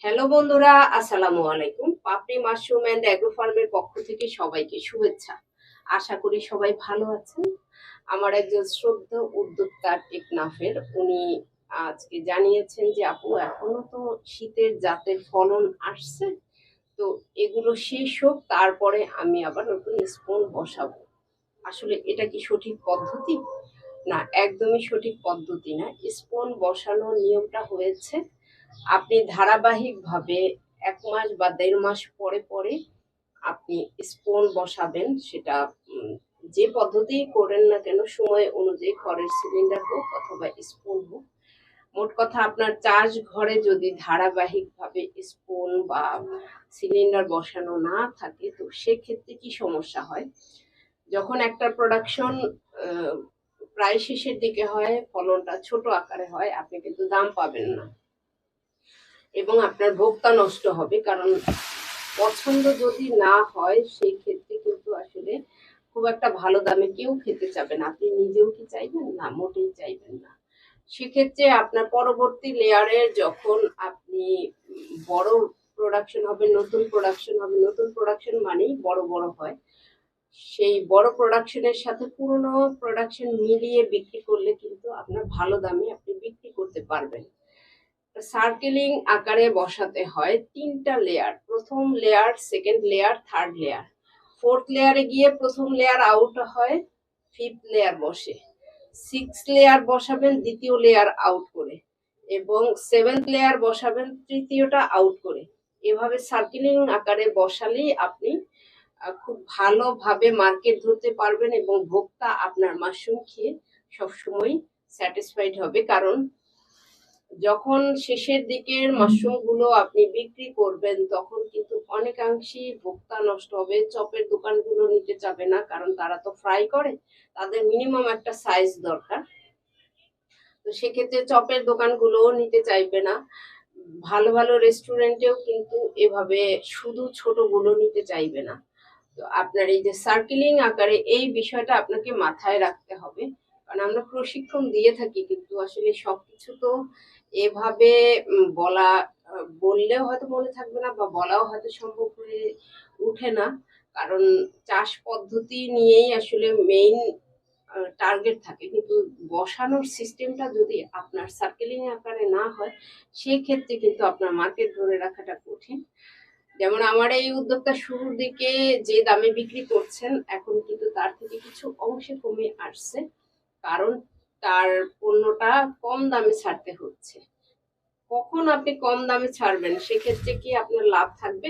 Hello বন্ধুরা, আসসালামু আলাইকুম। পাপড়ি মাশরুম অ্যান্ড অ্যাগ্রো ফার্মের পক্ষ থেকে সবাইকে শুভেচ্ছা। আশা করি সবাই ভালো আছেন। আমার একজন শ্রদ্ধেয় উদ্যোক্তা টেকনাফের উনি আজকে জানিয়েছেন যে আপু এখনো তো শীতের জাতের ফলন আসছে, তো এগুলো শেষ হোক তারপরে আমি আবার নতুন স্পন বসাবো। আসলে এটা কি সঠিক পদ্ধতি? না, একদমই সঠিক পদ্ধতি না। স্পন বসানোর নিয়মটা হয়েছে আপনি ধারাবাহিকভাবে ১ মাস বা ১.৫ মাস পরে পরে আপনি স্পন বসাবেন। সেটা যে পদ্ধতিই করেন না কেন, সময় অনুযায়ী খড়ের সিলিন্ডার হোক অথবা স্পুন হোক, মোট কথা আপনার চাষ ঘরে যদি ধারাবাহিকভাবে স্পুন বা সিলিন্ডার বসানো না থাকে, তো সেক্ষেত্রে কি সমস্যা হয়, যখন একটা প্রোডাকশন প্রায় শেষের দিকে হয়, ফলনটা ছোট আকারে হয়, আপনি কিন্তু দাম পাবেন না এবং আপনার ভোক্তা নষ্ট হবে। কারণ পছন্দ যদি না হয় সেই ক্ষেত্রে কিন্তু আসলে খুব একটা ভালো দামে কেউ খেতে চাবে না। আপনি নিজেও কি চাইবেন? না, মোটেই চাইবেন না। সেক্ষেত্রে আপনার পরবর্তী লেয়ারে যখন আপনি বড় প্রোডাকশন হবে, নতুন প্রোডাকশন হবে, নতুন প্রোডাকশন মানেই বড় বড় হয়, সেই বড় প্রোডাকশনের সাথে পুরনো প্রোডাকশন মিলিয়ে বিক্রি করলে কিন্তু আপনার ভালো দামে আপনি বিক্রি করতে পারবেন। সার্কেলিং আকারে বসাতে হয় ৩টা লেয়ার, প্রথম layer, second layer, third layer. Fourth লেয়ারে গিয়ে প্রথম লেয়ার আউট হয়, ফিফথ লেয়ার বসে। সিক্স লেয়ার বসাবেন দ্বিতীয় লেয়ার আউট করে, এবং সেভেন্থ লেয়ার বসাবেন তৃতীয়টা আউট করে। এভাবে সার্কেলিং আকারে বসালেই আপনি খুব ভালোভাবে মার্কেট ধরতে পারবেন এবং ভোক্তা আপনার মাশরুম খেয়ে সবসময় স্যাটিসফাইড হবে। কারণ যখন শেষের দিকের মাশরুম গুলো আপনি বিক্রি করবেন, তখন কিন্তু অনেকাংশেই ভোক্তা নষ্ট হবে। চপের দোকানগুলো নিতে যাবে না, কারণ তারা তো ফ্রাই করে, তাদের মিনিমাম একটা সাইজ দরকার। তো সেক্ষেত্রে চপের দোকানগুলোও নিতে চাইবে না। ভালো ভালো রেস্টুরেন্টেও কিন্তু এভাবে শুধু ছোটগুলো নিতে চাইবে না। তো আপনার এই যে সার্কেলিং আকারে, এই বিষয়টা আপনাকে মাথায় রাখতে হবে। কারণ আমরা প্রশিক্ষণ দিয়ে থাকি, কিন্তু আসলে সবকিছু তো এভাবে বলা, বললেও হয়তো মনে থাকবে না বা বলাও হয়তো সম্ভব হয়ে উঠে না। কারণ চাষ পদ্ধতি নিয়েই আসলে মেইন টার্গেট থাকে, কিন্তু বসানোর সিস্টেমটা যদি আপনার সার্কেলিং আকারে না হয়, সেক্ষেত্রে কিন্তু আপনার মার্কেট ধরে রাখাটা কঠিন। যেমন আমার এই উদ্যোক্তা শুরুর দিকে যে দামে বিক্রি করছেন, এখন কিন্তু তার থেকে কিছু অংশে কমে আসছে, কারণ তার পণ্যটা কম দামে ছাড়তে হচ্ছে। কখন আপনি কম দামে ছাড়বেন, সেক্ষেত্রে কি আপনার লাভ থাকবে?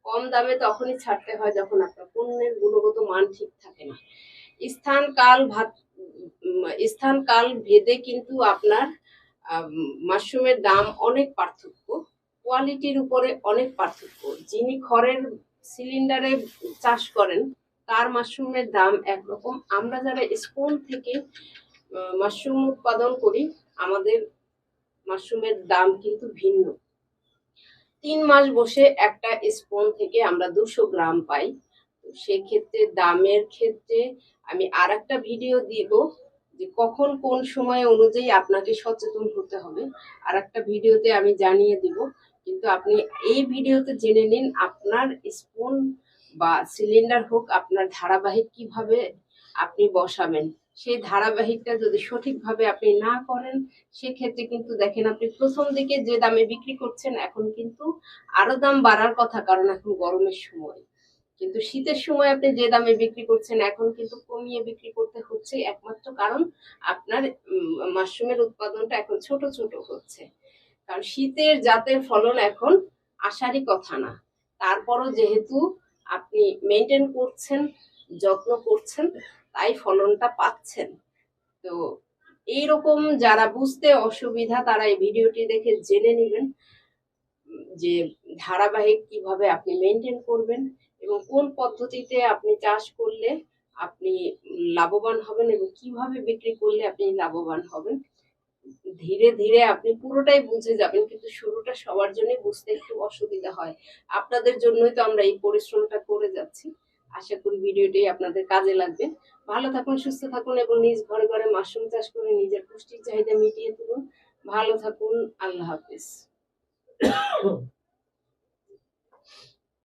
কম দামে তখনই ছাড়তে হয় যখন আপনার পণ্যের গুণগত মান ঠিক থাকে না। স্থান কাল ভাত স্থান কাল ভেদে কিন্তু আপনার মাশরুমের দাম অনেক পার্থক্য, কোয়ালিটির উপরে অনেক পার্থক্য। যিনি খড়ের সিলিন্ডারে চাষ করেন, তার মাশরুমের দাম একরকম। আমরা যারা স্পুন থেকে মাশরুম উৎপাদন করি, আমাদের মাশরুমের দাম কিন্তু ভিন্ন। ৩ মাস বসে একটা স্পুন থেকে আমরা ২০০ গ্রাম পাই। সেক্ষেত্রে দামের ক্ষেত্রে আমি আর একটা ভিডিও দিব, যে কখন কোন সময় অনুযায়ী আপনাকে সচেতন হতে হবে, আর একটা ভিডিওতে আমি জানিয়ে দিব। কিন্তু আপনি এই ভিডিওতে জেনে নিন আপনার স্পুন বা সিলিন্ডার হোক, আপনার ধারাবাহিক কিভাবে আপনি বসাবেন। সেই ধারাবাহিকটা যদি সঠিকভাবে আপনি না করেন, সেক্ষেত্রে কিন্তু দেখেন আপনি প্রথম দিকে যে দামে বিক্রি করছেন, এখন কিন্তু আরো দাম বাড়ার কথা, কারণ এখন গরমের সময়। কিন্তু শীতের সময় আপনি যে দামে বিক্রি করছেন, এখন কিন্তু কমিয়ে বিক্রি করতে হচ্ছে, একমাত্র কারণ আপনার মাশরুমের উৎপাদনটা এখন ছোট ছোট হচ্ছে। কারণ শীতের জাতের ফলন এখন আসারই কথা না, তারপরও যেহেতু আপনি মেনটেন করছেন, যত্ন করছেন, তাই ফলনটা পাচ্ছেন। তো এইরকম যারা বুঝতে অসুবিধা, তারা এই ভিডিওটি দেখে জেনে নেবেন যে ধারাবাহিক কিভাবে আপনি মেনটেন করবেন এবং কোন পদ্ধতিতে আপনি চাষ করলে আপনি লাভবান হবেন এবং কিভাবে বিক্রি করলে আপনি লাভবান হবেন। ধীরে ধীরে আপনি পুরোটাই বুঝে যাবেন, কিন্তু শুরুটা সবার জন্য বুঝতে একটু অসুবিধা হয়। আপনাদের জন্যই তো আমরা এই পরিশ্রমটা করে যাচ্ছি। আশা করি ভিডিওটি আপনাদের কাজে লাগবে। ভালো থাকুন, সুস্থ থাকুন এবং নিজ ঘরে ঘরে মাশরুম চাষ করে নিজের পুষ্টির চাহিদা মিটিয়ে তুলুন। ভালো থাকুন। আল্লাহ হাফেজ।